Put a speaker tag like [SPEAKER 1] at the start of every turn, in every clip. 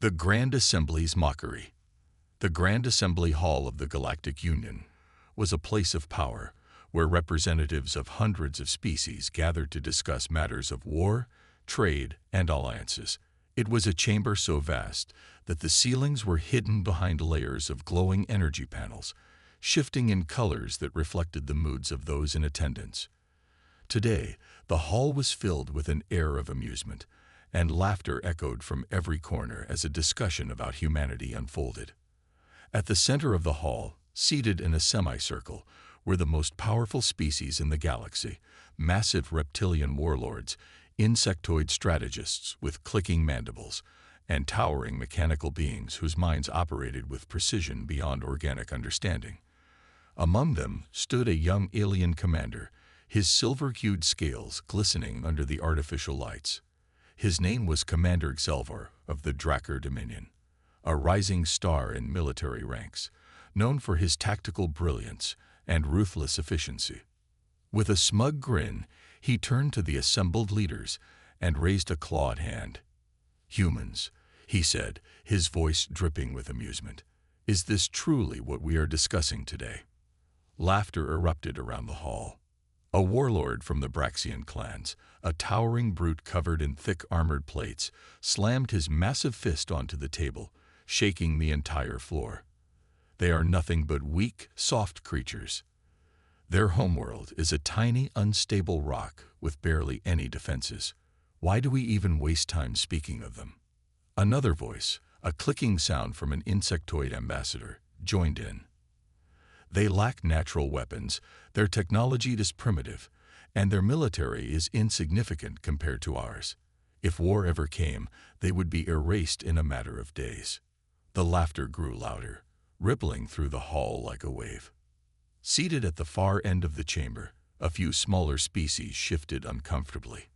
[SPEAKER 1] The Grand Assembly's mockery. The Grand Assembly Hall of the Galactic Union was a place of power where representatives of hundreds of species gathered to discuss matters of war, trade, and alliances. It was a chamber so vast that the ceilings were hidden behind layers of glowing energy panels, shifting in colors that reflected the moods of those in attendance. Today, the hall was filled with an air of amusement, and laughter echoed from every corner as a discussion about humanity unfolded. At the center of the hall, seated in a semicircle, were the most powerful species in the galaxy, massive reptilian warlords, insectoid strategists with clicking mandibles, and towering mechanical beings whose minds operated with precision beyond organic understanding. Among them stood a young alien commander, his silver-hued scales glistening under the artificial lights. His name was Commander Xelvar of the Drakkar Dominion, a rising star in military ranks, known for his tactical brilliance and ruthless efficiency. With a smug grin, he turned to the assembled leaders and raised a clawed hand. "Humans," he said, his voice dripping with amusement. "Is this truly what we are discussing today?" Laughter erupted around the hall. A warlord from the Braxian clans, a towering brute covered in thick armored plates, slammed his massive fist onto the table, shaking the entire floor. "They are nothing but weak, soft creatures. Their homeworld is a tiny, unstable rock with barely any defenses. Why do we even waste time speaking of them?" Another voice, a clicking sound from an insectoid ambassador, joined in. "They lack natural weapons, their technology is primitive, and their military is insignificant compared to ours. If war ever came, they would be erased in a matter of days." The laughter grew louder, rippling through the hall like a wave. Seated at the far end of the chamber, a few smaller species shifted uncomfortably.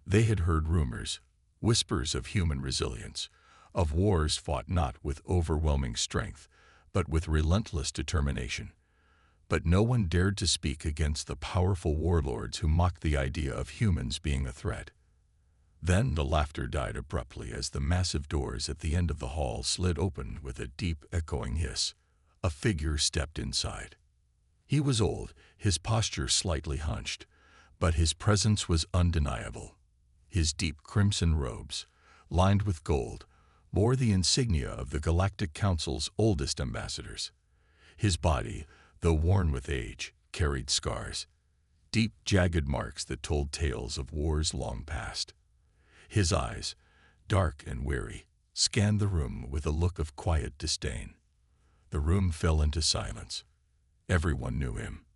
[SPEAKER 1] They had heard rumors, whispers of human resilience, of wars fought not with overwhelming strength, but with relentless determination. But no one dared to speak against the powerful warlords who mocked the idea of humans being a threat. Then the laughter died abruptly as the massive doors at the end of the hall slid open with a deep, echoing hiss. A figure stepped inside. He was old, his posture slightly hunched, but his presence was undeniable. His deep crimson robes, lined with gold, bore the insignia of the Galactic Council's oldest ambassadors. His body, though worn with age, carried scars, deep, jagged marks that told tales of wars long past. His eyes, dark and weary, scanned the room with a look of quiet disdain. The room fell into silence. Everyone knew him.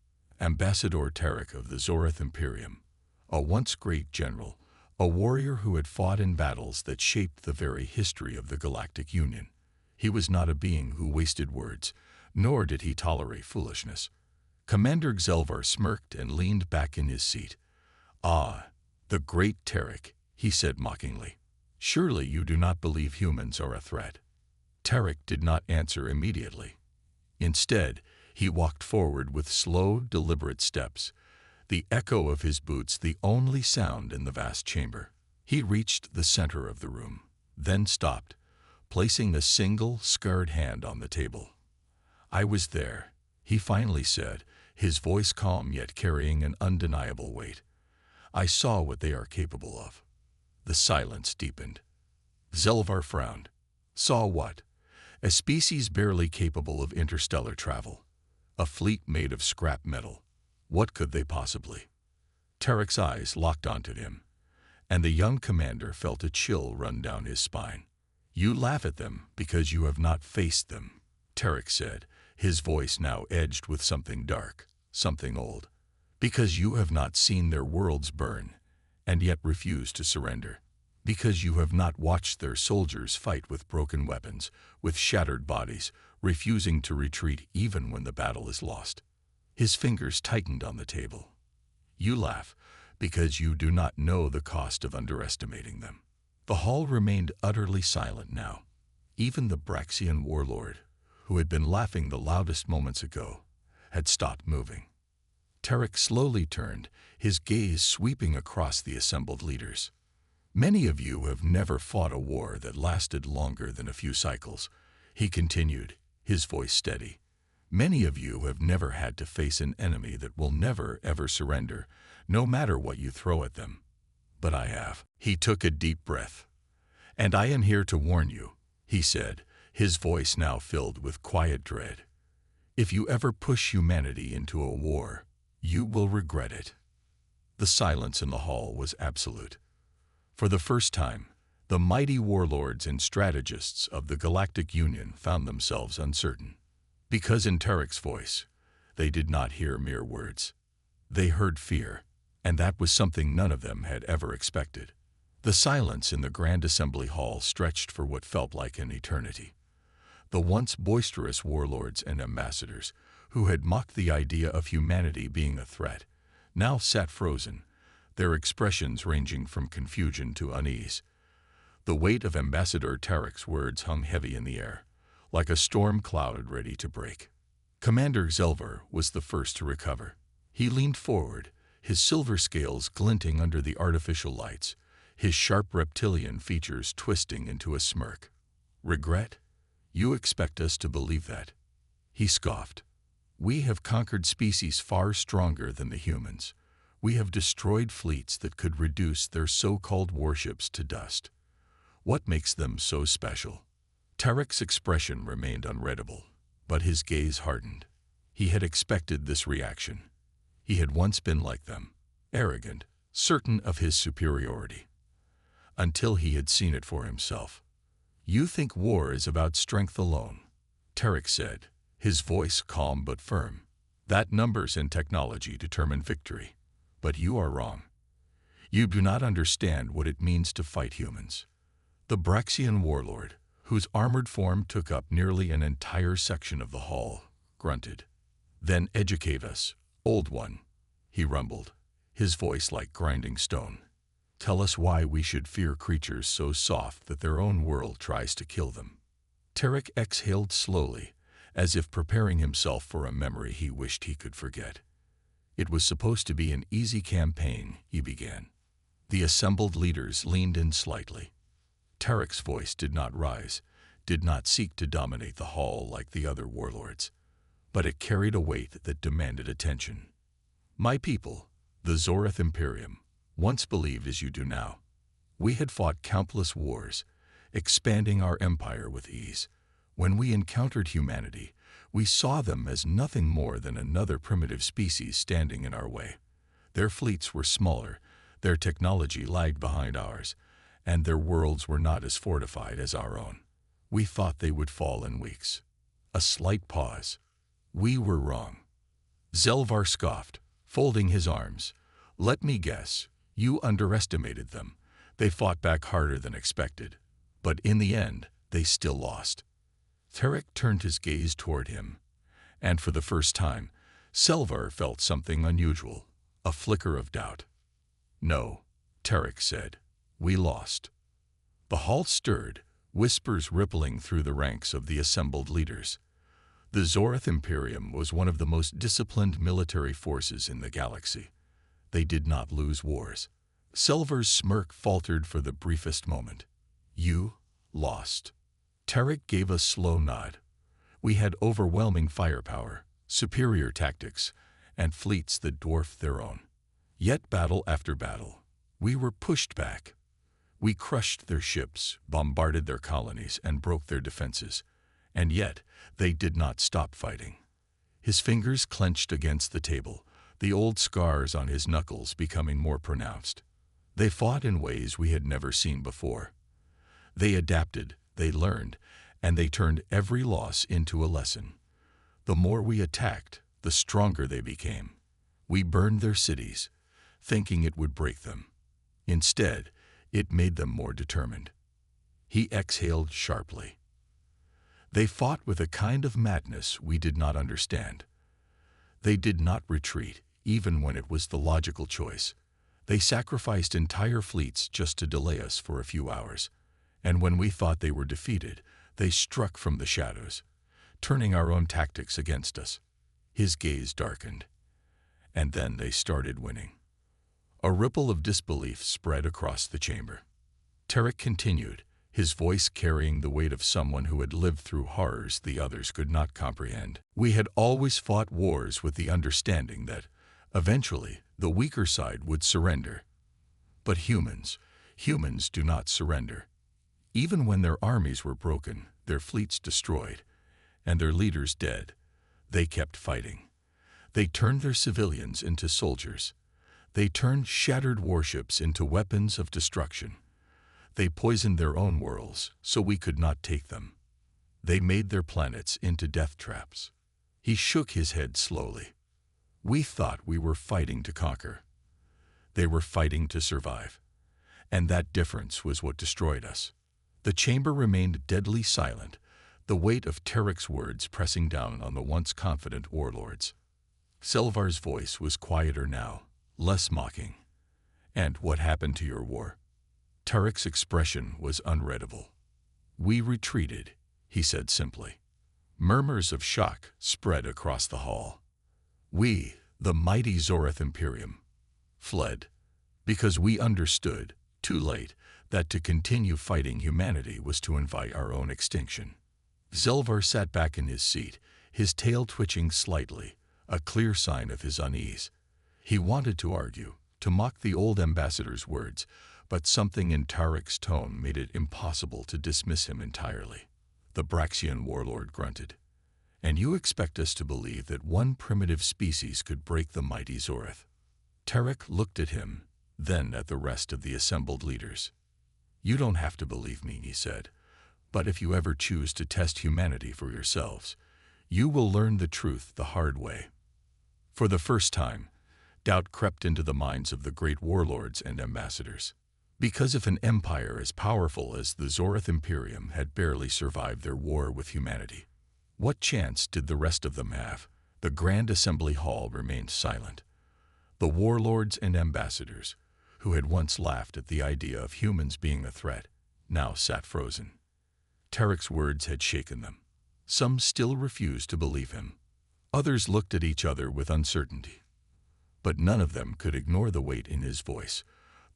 [SPEAKER 1] Ambassador Tarek of the Zorath Imperium, a once great general, a warrior who had fought in battles that shaped the very history of the Galactic Union. He was not a being who wasted words, nor did he tolerate foolishness. Commander Xelvar smirked and leaned back in his seat. "Ah, the great Tarek," he said mockingly. "Surely you do not believe humans are a threat." Tarek did not answer immediately. Instead, he walked forward with slow, deliberate steps, the echo of his boots the only sound in the vast chamber. He reached the center of the room, then stopped, placing a single, scarred hand on the table. "I was there," he finally said, his voice calm yet carrying an undeniable weight. "I saw what they are capable of." The silence deepened. Xelvar frowned. "Saw what?" "A species barely capable of interstellar travel. A fleet made of scrap metal. What could they possibly?" Tarek's eyes locked onto him, and the young commander felt a chill run down his spine. "You laugh at them because you have not faced them," Tarek said, his voice now edged with something dark, something old. "Because you have not seen their worlds burn, and yet refuse to surrender. Because you have not watched their soldiers fight with broken weapons, with shattered bodies, refusing to retreat even when the battle is lost." His fingers tightened on the table. "You laugh because you do not know the cost of underestimating them." The hall remained utterly silent now. Even the Braxian warlord, who had been laughing the loudest moments ago, had stopped moving. Tarek slowly turned, his gaze sweeping across the assembled leaders. Many of you have never fought a war that lasted longer than a few cycles, he continued, his voice steady. Many of you have never had to face an enemy that will never, ever surrender, no matter what you throw at them. But I have. He took a deep breath. And I am here to warn you, he said, his voice now filled with quiet dread. If you ever push humanity into a war, you will regret it. The silence in the hall was absolute. For the first time, the mighty warlords and strategists of the Galactic Union found themselves uncertain. Because in Tarek's voice, they did not hear mere words. They heard fear, and that was something none of them had ever expected. The silence in the Grand Assembly Hall stretched for what felt like an eternity. The once boisterous warlords and ambassadors, who had mocked the idea of humanity being a threat, now sat frozen, their expressions ranging from confusion to unease. The weight of Ambassador Tarek's words hung heavy in the air, like a storm cloud ready to break. Commander Zelvar was the first to recover. He leaned forward, his silver scales glinting under the artificial lights, his sharp reptilian features twisting into a smirk. Regret? You expect us to believe that? He scoffed. We have conquered species far stronger than the humans. We have destroyed fleets that could reduce their so-called warships to dust. What makes them so special? Tarek's expression remained unreadable, but his gaze hardened. He had expected this reaction. He had once been like them, arrogant, certain of his superiority. Until he had seen it for himself. You think war is about strength alone, Tarek said, his voice calm but firm. That numbers and technology determine victory. But you are wrong. You do not understand what it means to fight humans. The Braxian warlord, whose armored form took up nearly an entire section of the hall, grunted. Then educate us, old one, he rumbled, his voice like grinding stone. Tell us why we should fear creatures so soft that their own world tries to kill them. Tarek exhaled slowly, as if preparing himself for a memory he wished he could forget. It was supposed to be an easy campaign, he began. The assembled leaders leaned in slightly. Tarek's voice did not rise, did not seek to dominate the hall like the other warlords, but it carried a weight that demanded attention. My people, the Zorath Imperium, once believed as you do now. We had fought countless wars, expanding our empire with ease. When we encountered humanity, we saw them as nothing more than another primitive species standing in our way. Their fleets were smaller, their technology lagged behind ours, and their worlds were not as fortified as our own. We thought they would fall in weeks. A slight pause. We were wrong. Zelvar scoffed, folding his arms. Let me guess. You underestimated them. They fought back harder than expected. But in the end, they still lost. Tarek turned his gaze toward him, and for the first time, Zelvar felt something unusual, a flicker of doubt. No, Tarek said. We lost. The hall stirred, whispers rippling through the ranks of the assembled leaders. The Zorath Imperium was one of the most disciplined military forces in the galaxy. They did not lose wars. Zelvar's smirk faltered for the briefest moment. You lost. Tarek gave a slow nod. We had overwhelming firepower, superior tactics, and fleets that dwarfed their own. Yet battle after battle, we were pushed back. We crushed their ships, bombarded their colonies, and broke their defenses. And yet, they did not stop fighting. His fingers clenched against the table, the old scars on his knuckles becoming more pronounced. They fought in ways we had never seen before. They adapted, they learned, and they turned every loss into a lesson. The more we attacked, the stronger they became. We burned their cities, thinking it would break them. Instead, it made them more determined. He exhaled sharply. They fought with a kind of madness we did not understand. They did not retreat, even when it was the logical choice. They sacrificed entire fleets just to delay us for a few hours. And when we thought they were defeated, they struck from the shadows, turning our own tactics against us. His gaze darkened. And then they started winning. A ripple of disbelief spread across the chamber. Tarek continued, his voice carrying the weight of someone who had lived through horrors the others could not comprehend. We had always fought wars with the understanding that, eventually, the weaker side would surrender. But humans do not surrender. Even when their armies were broken, their fleets destroyed, and their leaders dead, they kept fighting. They turned their civilians into soldiers. They turned shattered warships into weapons of destruction. They poisoned their own worlds so we could not take them. They made their planets into death traps. He shook his head slowly. We thought we were fighting to conquer. They were fighting to survive. And that difference was what destroyed us. The chamber remained deadly silent, the weight of Tarek's words pressing down on the once confident warlords. Selvar's voice was quieter now, less mocking. And what happened to your war? Tarek's expression was unreadable. We retreated, he said simply. Murmurs of shock spread across the hall. We, the mighty Zoreth Imperium, fled because we understood, too late, that to continue fighting humanity was to invite our own extinction. Zelvar sat back in his seat, his tail twitching slightly, a clear sign of his unease. He wanted to argue, to mock the old ambassador's words, but something in Tarek's tone made it impossible to dismiss him entirely. The Braxian warlord grunted. And you expect us to believe that one primitive species could break the mighty Zoreth? Tarek looked at him, then at the rest of the assembled leaders. You don't have to believe me, he said, but if you ever choose to test humanity for yourselves, you will learn the truth the hard way. For the first time, doubt crept into the minds of the great warlords and ambassadors. Because if an empire as powerful as the Zoreth Imperium had barely survived their war with humanity, what chance did the rest of them have? The Grand Assembly Hall remained silent. The warlords and ambassadors, who had once laughed at the idea of humans being a threat, now sat frozen. Tarek's words had shaken them. Some still refused to believe him. Others looked at each other with uncertainty. But none of them could ignore the weight in his voice,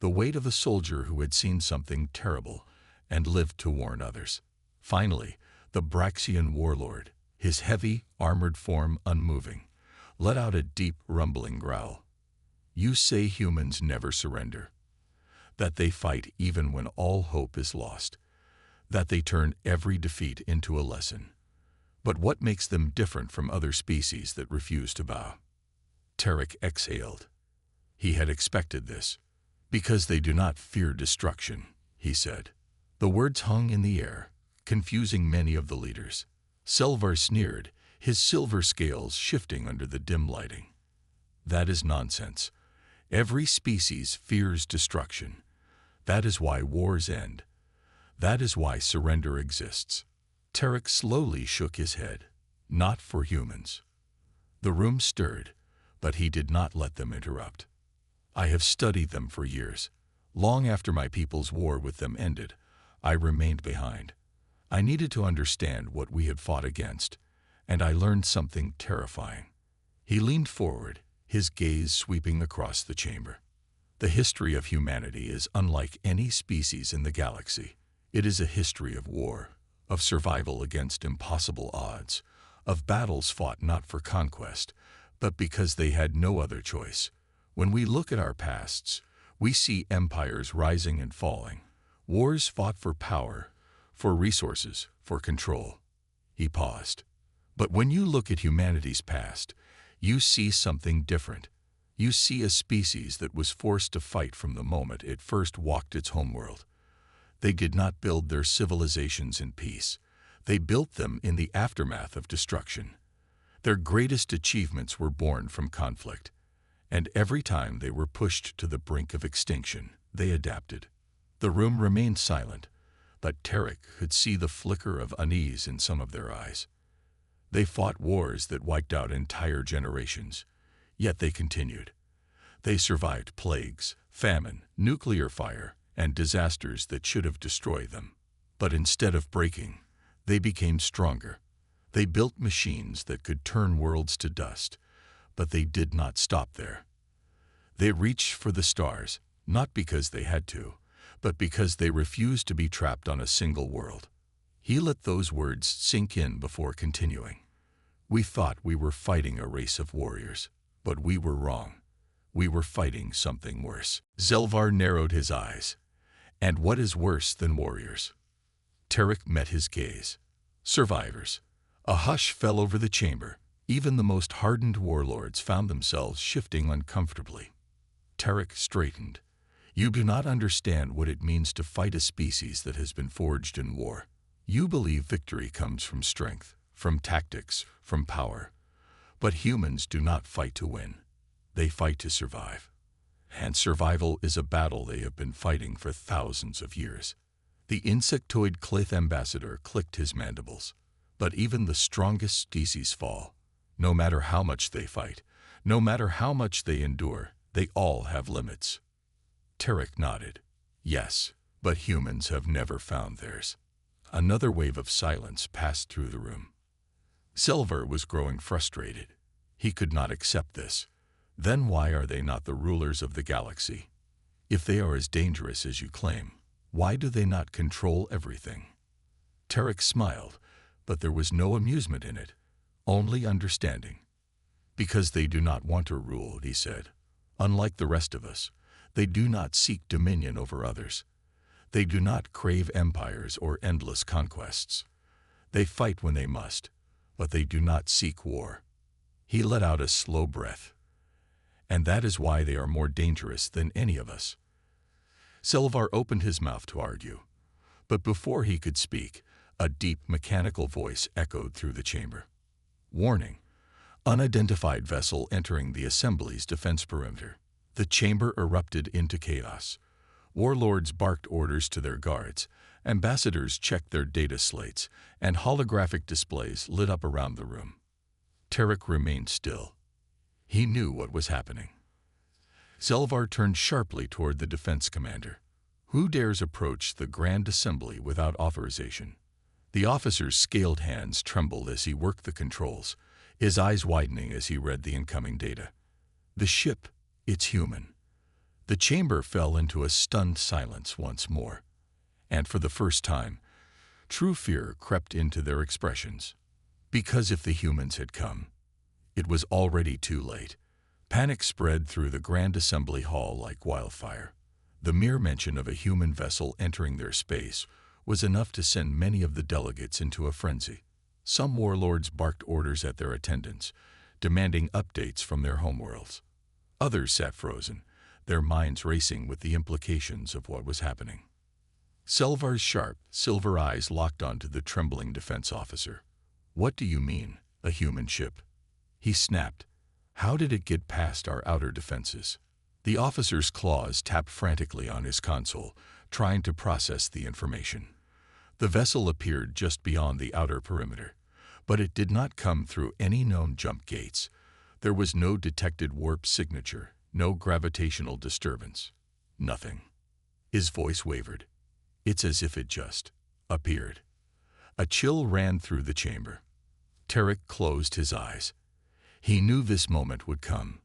[SPEAKER 1] the weight of a soldier who had seen something terrible and lived to warn others. Finally, the Braxian warlord, his heavy, armored form unmoving, let out a deep, rumbling growl. You say humans never surrender, that they fight even when all hope is lost, that they turn every defeat into a lesson. But what makes them different from other species that refuse to bow? Tarek exhaled. He had expected this. Because they do not fear destruction, he said. The words hung in the air, confusing many of the leaders. Selvar sneered, his silver scales shifting under the dim lighting. That is nonsense. Every species fears destruction. That is why wars end. That is why surrender exists. Tarek slowly shook his head. Not for humans. The room stirred, but he did not let them interrupt. I have studied them for years. Long after my people's war with them ended, I remained behind. I needed to understand what we had fought against, and I learned something terrifying. He leaned forward, his gaze sweeping across the chamber. The history of humanity is unlike any species in the galaxy. It is a history of war, of survival against impossible odds, of battles fought not for conquest, but because they had no other choice. When we look at our pasts, we see empires rising and falling, wars fought for power, for resources, for control. He paused. But when you look at humanity's past, you see something different. You see a species that was forced to fight from the moment it first walked its homeworld. They did not build their civilizations in peace. They built them in the aftermath of destruction. Their greatest achievements were born from conflict. And every time they were pushed to the brink of extinction, they adapted. The room remained silent, but Tarek could see the flicker of unease in some of their eyes. They fought wars that wiped out entire generations, yet they continued. They survived plagues, famine, nuclear fire, and disasters that should have destroyed them. But instead of breaking, they became stronger. They built machines that could turn worlds to dust, but they did not stop there. They reached for the stars, not because they had to, but because they refuse to be trapped on a single world. He let those words sink in before continuing. We thought we were fighting a race of warriors, but we were wrong. We were fighting something worse. Zelvar narrowed his eyes. And what is worse than warriors? Tarek met his gaze. Survivors. A hush fell over the chamber. Even the most hardened warlords found themselves shifting uncomfortably. Tarek straightened. You do not understand what it means to fight a species that has been forged in war. You believe victory comes from strength, from tactics, from power. But humans do not fight to win. They fight to survive. And survival is a battle they have been fighting for thousands of years. The insectoid Clith ambassador clicked his mandibles. But even the strongest species fall. No matter how much they fight, no matter how much they endure, they all have limits. Tarek nodded. Yes, but humans have never found theirs. Another wave of silence passed through the room. Zelvar was growing frustrated. He could not accept this. Then why are they not the rulers of the galaxy? If they are as dangerous as you claim, why do they not control everything? Tarek smiled, but there was no amusement in it, only understanding. Because they do not want to rule, he said. Unlike the rest of us, they do not seek dominion over others. They do not crave empires or endless conquests. They fight when they must, but they do not seek war. He let out a slow breath. And that is why they are more dangerous than any of us. Zelvar opened his mouth to argue, but before he could speak, a deep mechanical voice echoed through the chamber. Warning: unidentified vessel entering the Assembly's defense perimeter. The chamber erupted into chaos. Warlords barked orders to their guards, ambassadors checked their data slates, and holographic displays lit up around the room. Tarek remained still. He knew what was happening. Zelvar turned sharply toward the defense commander. Who dares approach the Grand Assembly without authorization? The officer's scaled hands trembled as he worked the controls, his eyes widening as he read the incoming data. The ship, it's human. The chamber fell into a stunned silence once more. And for the first time, true fear crept into their expressions. Because if the humans had come, it was already too late. Panic spread through the Grand Assembly Hall like wildfire. The mere mention of a human vessel entering their space was enough to send many of the delegates into a frenzy. Some warlords barked orders at their attendants, demanding updates from their homeworlds. Others sat frozen, their minds racing with the implications of what was happening. Zelvar's sharp, silver eyes locked onto the trembling defense officer. What do you mean, a human ship? He snapped. How did it get past our outer defenses? The officer's claws tapped frantically on his console, trying to process the information. The vessel appeared just beyond the outer perimeter, but it did not come through any known jump gates. There was no detected warp signature, no gravitational disturbance. Nothing. His voice wavered. It's as if it just appeared. A chill ran through the chamber. Tarek closed his eyes. He knew this moment would come.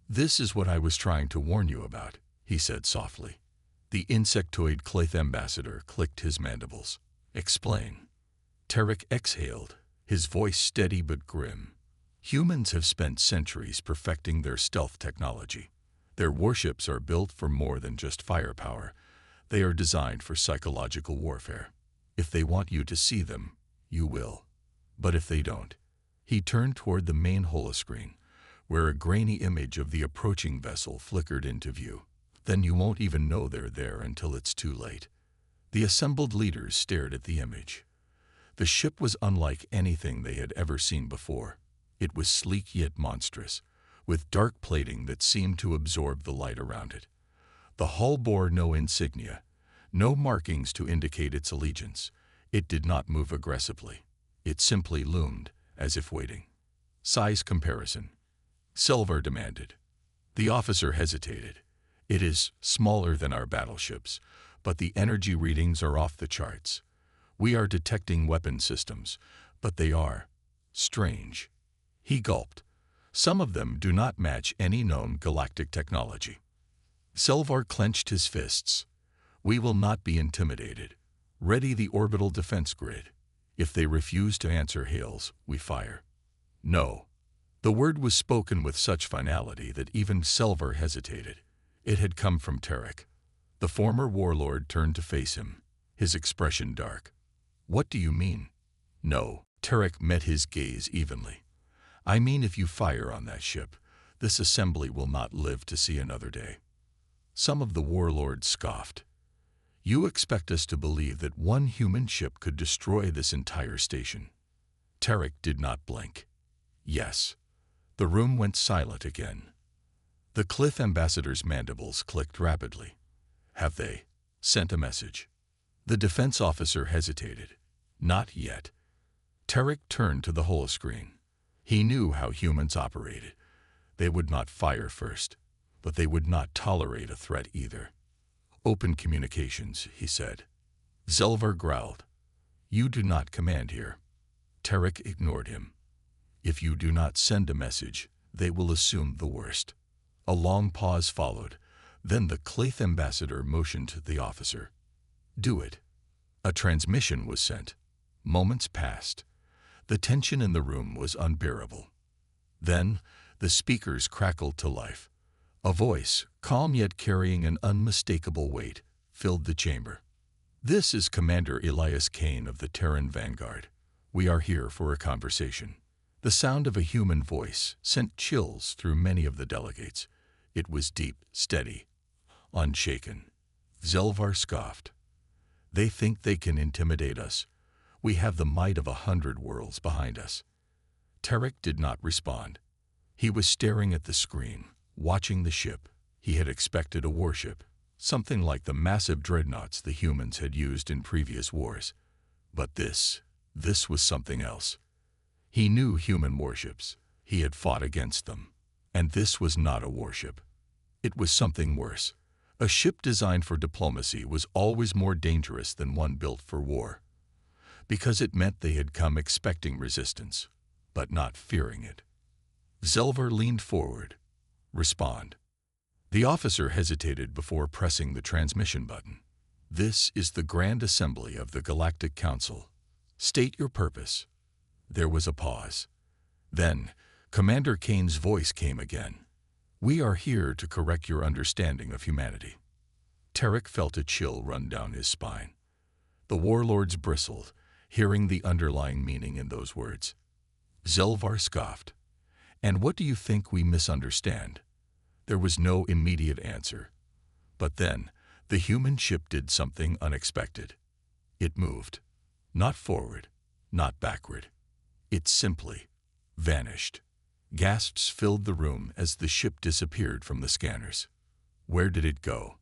[SPEAKER 1] This is what I was trying to warn you about, he said softly. The insectoid Clith ambassador clicked his mandibles. Explain. Tarek exhaled, his voice steady but grim. Humans have spent centuries perfecting their stealth technology. Their warships are built for more than just firepower. They are designed for psychological warfare. If they want you to see them, you will. But if they don't, he turned toward the main holoscreen, where a grainy image of the approaching vessel flickered into view. Then you won't even know they're there until it's too late. The assembled leaders stared at the image. The ship was unlike anything they had ever seen before. It was sleek yet monstrous, with dark plating that seemed to absorb the light around it. The hull bore no insignia, no markings to indicate its allegiance. It did not move aggressively. It simply loomed, as if waiting. Size comparison, Zelvar demanded. The officer hesitated. It is smaller than our battleships, but the energy readings are off the charts. We are detecting weapon systems, but they are strange. He gulped. Some of them do not match any known galactic technology. Zelvar clenched his fists. We will not be intimidated. Ready the orbital defense grid. If they refuse to answer hails, we fire. No. The word was spoken with such finality that even Selvar hesitated. It had come from Tarek. The former warlord turned to face him, his expression dark. What do you mean? No. Tarek met his gaze evenly. I mean, if you fire on that ship, this assembly will not live to see another day. Some of the warlords scoffed. You expect us to believe that one human ship could destroy this entire station? Tarek did not blink. Yes. The room went silent again. The Cliff ambassador's mandibles clicked rapidly. Have they sent a message? The defense officer hesitated. Not yet. Tarek turned to the holoscreen. He knew how humans operated. They would not fire first, but they would not tolerate a threat either. Open communications, he said. Selvar growled. You do not command here. Tarek ignored him. If you do not send a message, they will assume the worst. A long pause followed. Then the Claith ambassador motioned to the officer. Do it. A transmission was sent. Moments passed. The tension in the room was unbearable. Then the speakers crackled to life. A voice, calm yet carrying an unmistakable weight, filled the chamber. This is Commander Elias Kane of the Terran Vanguard. We are here for a conversation. The sound of a human voice sent chills through many of the delegates. It was deep, steady, unshaken. Selvar scoffed. They think they can intimidate us. We have the might of 100 worlds behind us. Tarek did not respond. He was staring at the screen, watching the ship. He had expected a warship, something like the massive dreadnoughts the humans had used in previous wars. But this was something else. He knew human warships. He had fought against them. And this was not a warship. It was something worse. A ship designed for diplomacy was always more dangerous than one built for war, because it meant they had come expecting resistance, but not fearing it. Selvar leaned forward. Respond. The officer hesitated before pressing the transmission button. This is the Grand Assembly of the Galactic Council. State your purpose. There was a pause. Then, Commander Kane's voice came again. We are here to correct your understanding of humanity. Tarek felt a chill run down his spine. The warlords bristled, hearing the underlying meaning in those words. Selvar scoffed. And what do you think we misunderstand? There was no immediate answer. But then, the human ship did something unexpected. It moved. Not forward, not backward. It simply vanished. Gasps filled the room as the ship disappeared from the scanners. Where did it go?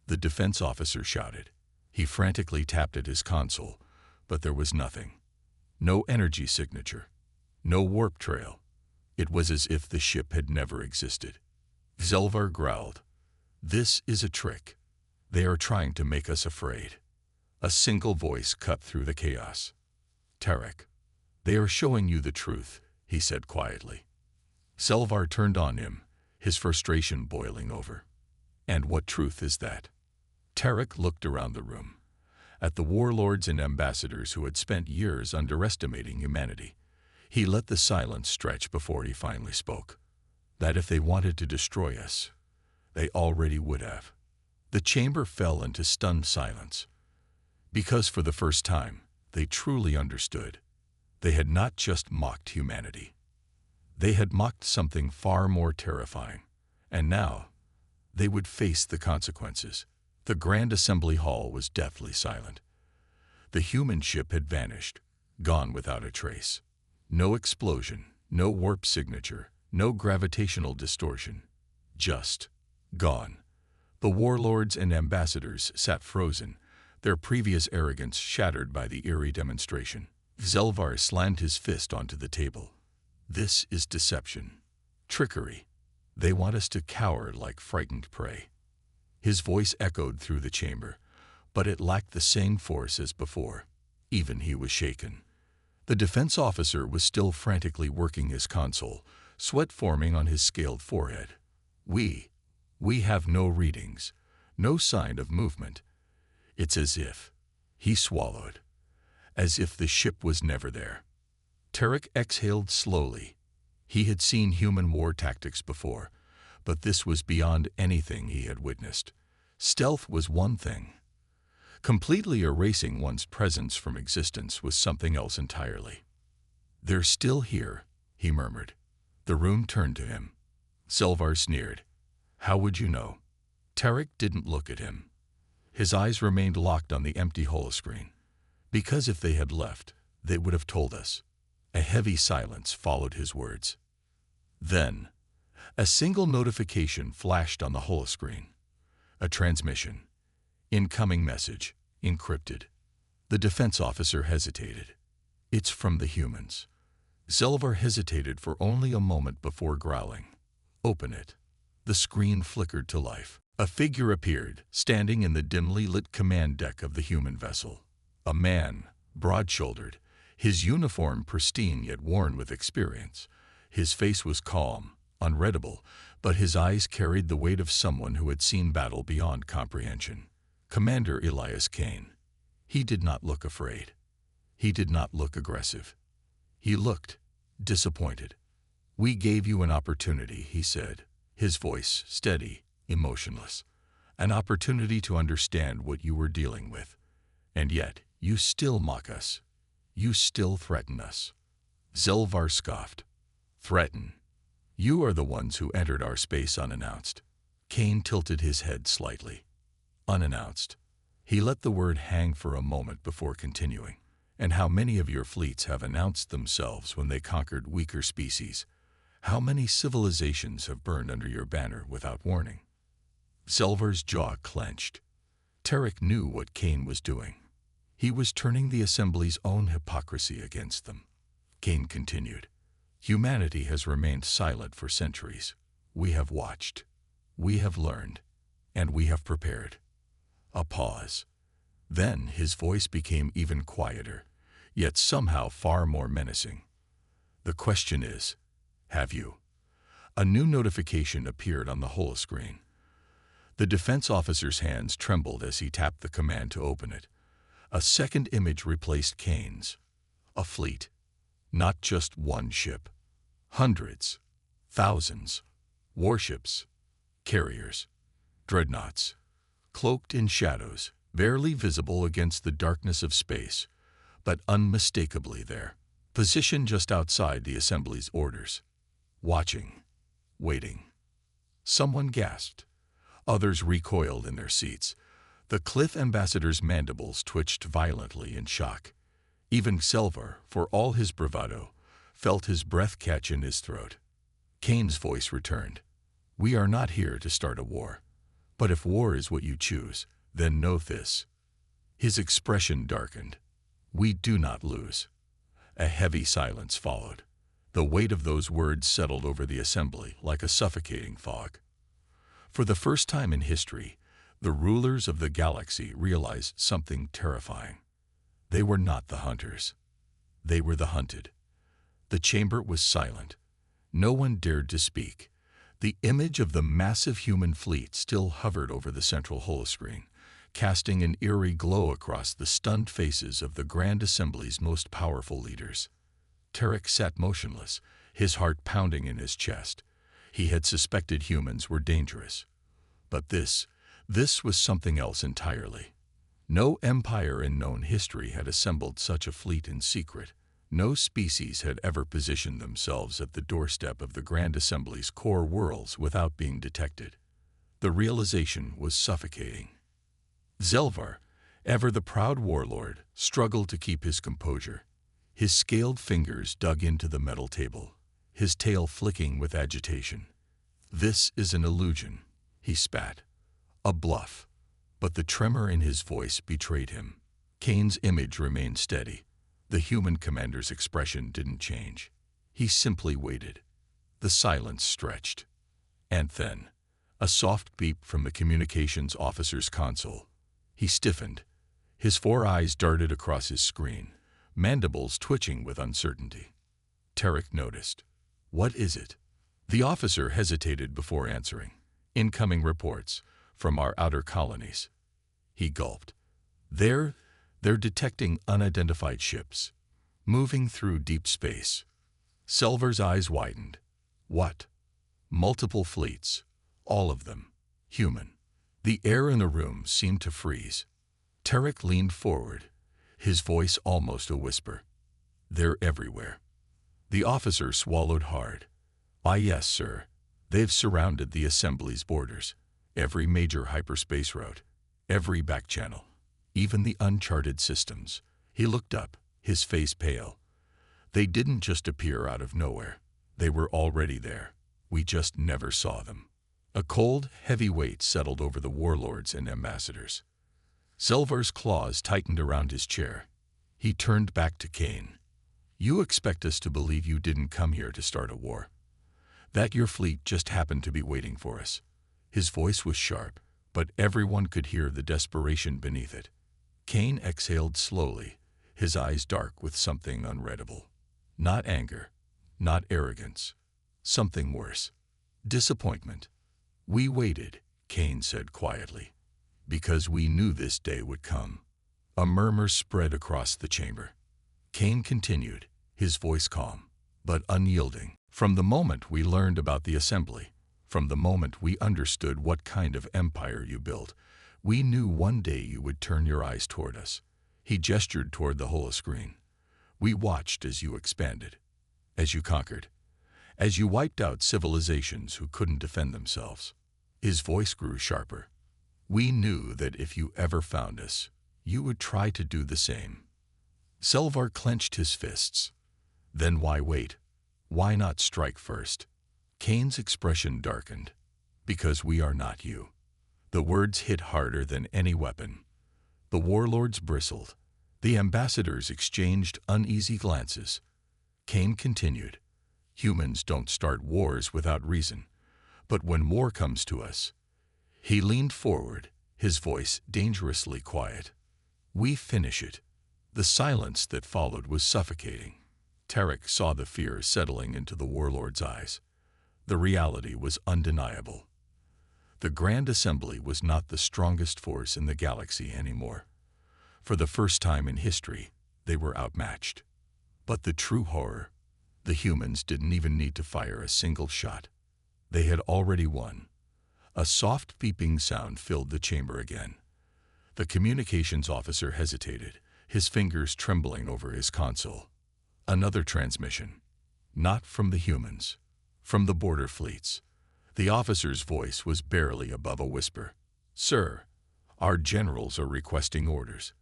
[SPEAKER 1] The defense officer shouted. He frantically tapped at his console, but there was nothing. No energy signature. No warp trail. It was as if the ship had never existed. Selvar growled. This is a trick. They are trying to make us afraid. A single voice cut through the chaos. Tarek. They are showing you the truth, he said quietly. Selvar turned on him, his frustration boiling over. And what truth is that? Tarek looked around the room, at the warlords and ambassadors who had spent years underestimating humanity. He let the silence stretch before he finally spoke. That if they wanted to destroy us, they already would have. The chamber fell into stunned silence, because for the first time, they truly understood. They had not just mocked humanity. They had mocked something far more terrifying, and now they would face the consequences. The Grand Assembly Hall was deathly silent. The human ship had vanished, gone without a trace. No explosion, no warp signature, no gravitational distortion. Just gone. The warlords and ambassadors sat frozen, their previous arrogance shattered by the eerie demonstration. Selvar slammed his fist onto the table. This is deception. Trickery. They want us to cower like frightened prey. His voice echoed through the chamber, but it lacked the same force as before. Even he was shaken. The defense officer was still frantically working his console, sweat forming on his scaled forehead. We have no readings, no sign of movement. It's as if he swallowed, as if the ship was never there. Tarek exhaled slowly. He had seen human war tactics before, but this was beyond anything he had witnessed. Stealth was one thing. Completely erasing one's presence from existence was something else entirely. "They're still here," he murmured. The room turned to him. Zelvar sneered. "How would you know?" Tarek didn't look at him. His eyes remained locked on the empty holoscreen. "Because if they had left, they would have told us." A heavy silence followed his words. Then, a single notification flashed on the holoscreen. A transmission. Incoming message, encrypted. The defense officer hesitated. "It's from the humans." Zelvar hesitated for only a moment before growling. "Open it." The screen flickered to life. A figure appeared, standing in the dimly lit command deck of the human vessel. A man, broad-shouldered, his uniform pristine yet worn with experience. His face was calm, unreadable, but his eyes carried the weight of someone who had seen battle beyond comprehension. Commander Elias Kane. He did not look afraid. He did not look aggressive. He looked disappointed. "We gave you an opportunity," he said, his voice steady, emotionless. "An opportunity to understand what you were dealing with. And yet, you still mock us. You still threaten us." Zelvar scoffed. "Threaten? You are the ones who entered our space unannounced." Kane tilted his head slightly. "Unannounced." He let the word hang for a moment before continuing. "And how many of your fleets have announced themselves when they conquered weaker species? How many civilizations have burned under your banner without warning?" Zelvar's jaw clenched. Tarek knew what Kane was doing. He was turning the Assembly's own hypocrisy against them. Kane continued. "Humanity has remained silent for centuries. We have watched. We have learned. And we have prepared." A pause. Then his voice became even quieter, yet somehow far more menacing. "The question is, have you?" A new notification appeared on the holoscreen. The defense officer's hands trembled as he tapped the command to open it. A second image replaced Kane's. A fleet. Not just one ship. Hundreds. Thousands. Warships. Carriers. Dreadnoughts. Cloaked in shadows, barely visible against the darkness of space, but unmistakably there. Positioned just outside the Assembly's orders. Watching. Waiting. Someone gasped. Others recoiled in their seats. The Cliff ambassador's mandibles twitched violently in shock. Even Zelvar, for all his bravado, felt his breath catch in his throat. Kane's voice returned. "We are not here to start a war. But if war is what you choose, then know this." His expression darkened. "We do not lose." A heavy silence followed. The weight of those words settled over the Assembly like a suffocating fog. For the first time in history, the rulers of the galaxy realized something terrifying. They were not the hunters. They were the hunted. The chamber was silent. No one dared to speak. The image of the massive human fleet still hovered over the central holoscreen, casting an eerie glow across the stunned faces of the Grand Assembly's most powerful leaders. Tarek sat motionless, his heart pounding in his chest. He had suspected humans were dangerous. But this was something else entirely. No empire in known history had assembled such a fleet in secret. No species had ever positioned themselves at the doorstep of the Grand Assembly's core worlds without being detected. The realization was suffocating. Zelvar, ever the proud warlord, struggled to keep his composure. His scaled fingers dug into the metal table, his tail flicking with agitation. "This is an illusion," he spat. "A bluff." But the tremor in his voice betrayed him. Kane's image remained steady. The human commander's expression didn't change. He simply waited. The silence stretched. And then, a soft beep from the communications officer's console. He stiffened. His 4 eyes darted across his screen, mandibles twitching with uncertainty. Tarek noticed. "What is it?" The officer hesitated before answering. "Incoming reports from our outer colonies." He gulped. There, they're detecting unidentified ships, moving through deep space. Selvar's eyes widened. What? Multiple fleets, all of them human. The air in the room seemed to freeze. Tarek leaned forward, his voice almost a whisper. They're everywhere. The officer swallowed hard. Why, yes, sir. They've surrounded the assembly's borders, every major hyperspace route, every back channel, even the uncharted systems. He looked up, his face pale. They didn't just appear out of nowhere. They were already there. We just never saw them. A cold, heavy weight settled over the warlords and ambassadors. Selvar's claws tightened around his chair. He turned back to Kane. You expect us to believe you didn't come here to start a war? That your fleet just happened to be waiting for us? His voice was sharp, but everyone could hear the desperation beneath it. Kane exhaled slowly, his eyes dark with something unreadable. Not anger, not arrogance. Something worse. Disappointment. We waited, Kane said quietly, because we knew this day would come. A murmur spread across the chamber. Kane continued, his voice calm, but unyielding. From the moment we learned about the assembly, from the moment we understood what kind of empire you built, we knew one day you would turn your eyes toward us. He gestured toward the holoscreen. We watched as you expanded, as you conquered, as you wiped out civilizations who couldn't defend themselves. His voice grew sharper. We knew that if you ever found us, you would try to do the same. Selvar clenched his fists. Then why wait? Why not strike first? Kane's expression darkened. Because we are not you. The words hit harder than any weapon. The warlords bristled. The ambassadors exchanged uneasy glances. Kane continued. Humans don't start wars without reason. But when war comes to us, he leaned forward, his voice dangerously quiet. We finish it. The silence that followed was suffocating. Tarek saw the fear settling into the warlord's eyes. The reality was undeniable. The Grand Assembly was not the strongest force in the galaxy anymore. For the first time in history, they were outmatched. But the true horror, the humans didn't even need to fire a single shot. They had already won. A soft beeping sound filled the chamber again. The communications officer hesitated, his fingers trembling over his console. Another transmission. Not from the humans. From the border fleets. The officer's voice was barely above a whisper. Sir, our generals are requesting orders.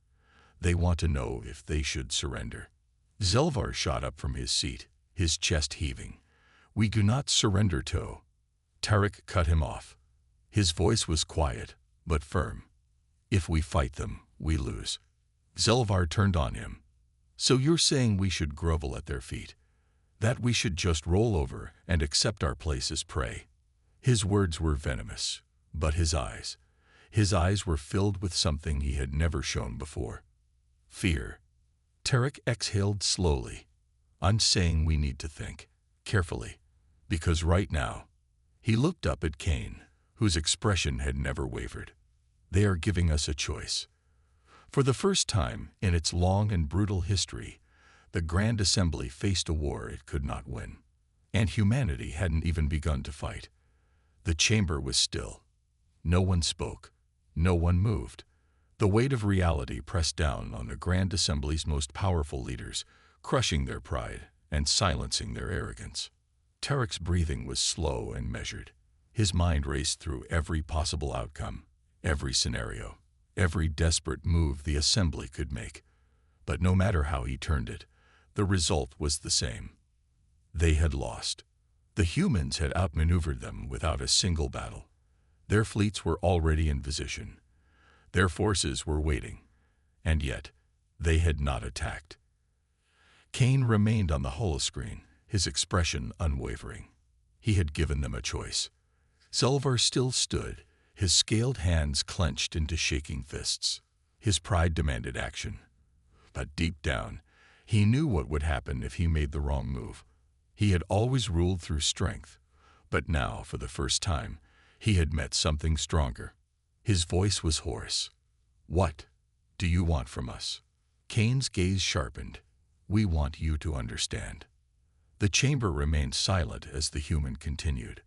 [SPEAKER 1] They want to know if they should surrender. Selvar shot up from his seat, his chest heaving. We do not surrender, Toe. Tarek cut him off. His voice was quiet, but firm. If we fight them, we lose. Selvar turned on him. So you're saying we should grovel at their feet? That we should just roll over and accept our place as prey? His words were venomous, but his eyes were filled with something he had never shown before. Fear. Tarek exhaled slowly. I'm saying we need to think, carefully, because right now, he looked up at Kane, whose expression had never wavered. They are giving us a choice. For the first time in its long and brutal history, the Grand Assembly faced a war it could not win, and humanity hadn't even begun to fight. The chamber was still. No one spoke. No one moved. The weight of reality pressed down on the Grand Assembly's most powerful leaders, crushing their pride and silencing their arrogance. Tarek's breathing was slow and measured. His mind raced through every possible outcome, every scenario, every desperate move the Assembly could make. But no matter how he turned it, the result was the same. They had lost. The humans had outmaneuvered them without a single battle. Their fleets were already in position. Their forces were waiting, and yet they had not attacked. Kane remained on the holoscreen, his expression unwavering. He had given them a choice. Selvar still stood, his scaled hands clenched into shaking fists. His pride demanded action. But deep down, he knew what would happen if he made the wrong move. He had always ruled through strength, but now, for the first time, he had met something stronger. His voice was hoarse. What? do you want from us? Kane's gaze sharpened. We want you to understand. The chamber remained silent as the human continued.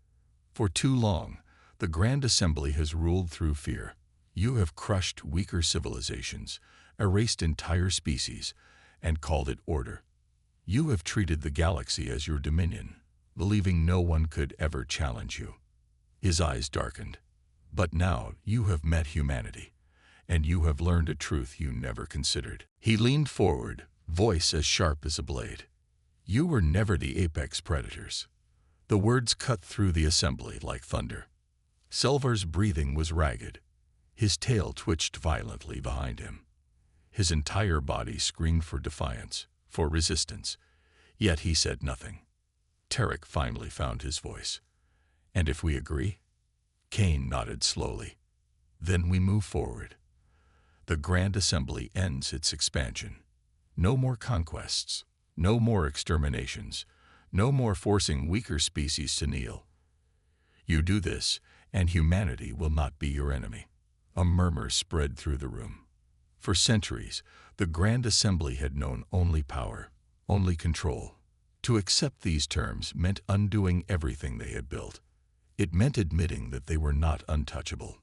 [SPEAKER 1] For too long, the Grand Assembly has ruled through fear. You have crushed weaker civilizations, erased entire species, and called it order. You have treated the galaxy as your dominion, believing no one could ever challenge you. His eyes darkened. But now you have met humanity, and you have learned a truth you never considered. He leaned forward, voice as sharp as a blade. You were never the apex predators. The words cut through the assembly like thunder. Selvar's breathing was ragged. His tail twitched violently behind him. His entire body screamed for defiance, for resistance. Yet he said nothing. Tarek finally found his voice. And if we agree? Kane nodded slowly. Then we move forward. The Grand Assembly ends its expansion. No more conquests, no more exterminations, no more forcing weaker species to kneel. You do this, and humanity will not be your enemy. A murmur spread through the room. For centuries, the Grand Assembly had known only power, only control. To accept these terms meant undoing everything they had built. It meant admitting that they were not untouchable.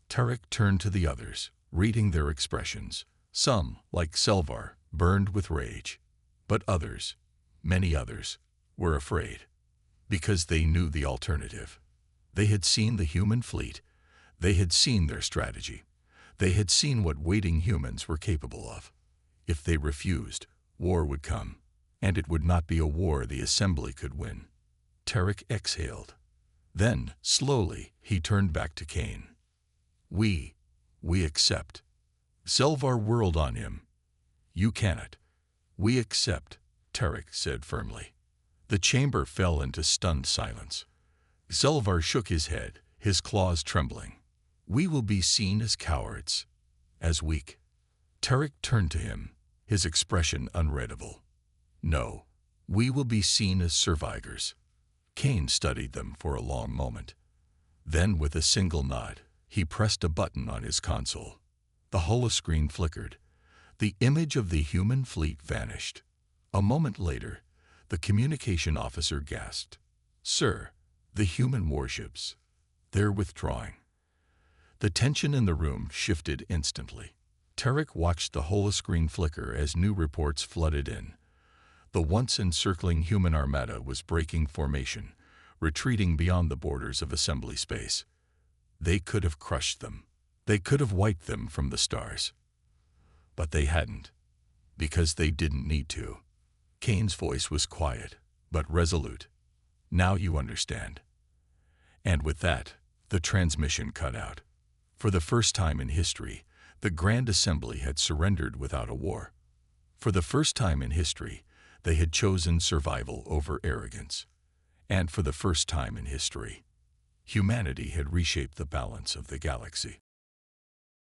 [SPEAKER 1] Tarek turned to the others, reading their expressions. Some, like Selvar, burned with rage. But others, many others, were afraid. Because they knew the alternative. They had seen the human fleet. They had seen their strategy. They had seen what waiting humans were capable of. If they refused, war would come. And it would not be a war the Assembly could win. Tarek exhaled. Then, slowly, he turned back to Kane. We accept. Selvar whirled on him. You cannot. We accept, Tarek said firmly. The chamber fell into stunned silence. Selvar shook his head, his claws trembling. We will be seen as cowards, as weak. Tarek turned to him, his expression unreadable. No, we will be seen as survivors. Kane studied them for a long moment. Then, with a single nod, he pressed a button on his console. The holoscreen flickered. The image of the human fleet vanished. A moment later, the communication officer gasped. Sir, the human warships. They're withdrawing. The tension in the room shifted instantly. Tarek watched the holoscreen flicker as new reports flooded in. The once encircling human armada was breaking formation, retreating beyond the borders of assembly space. They could have crushed them. They could have wiped them from the stars. But they hadn't, because they didn't need to. Kane's voice was quiet, but resolute. Now you understand. And with that, the transmission cut out. For the first time in history, the Grand Assembly had surrendered without a war. For the first time in history, they had chosen survival over arrogance. And for the first time in history, humanity had reshaped the balance of the galaxy.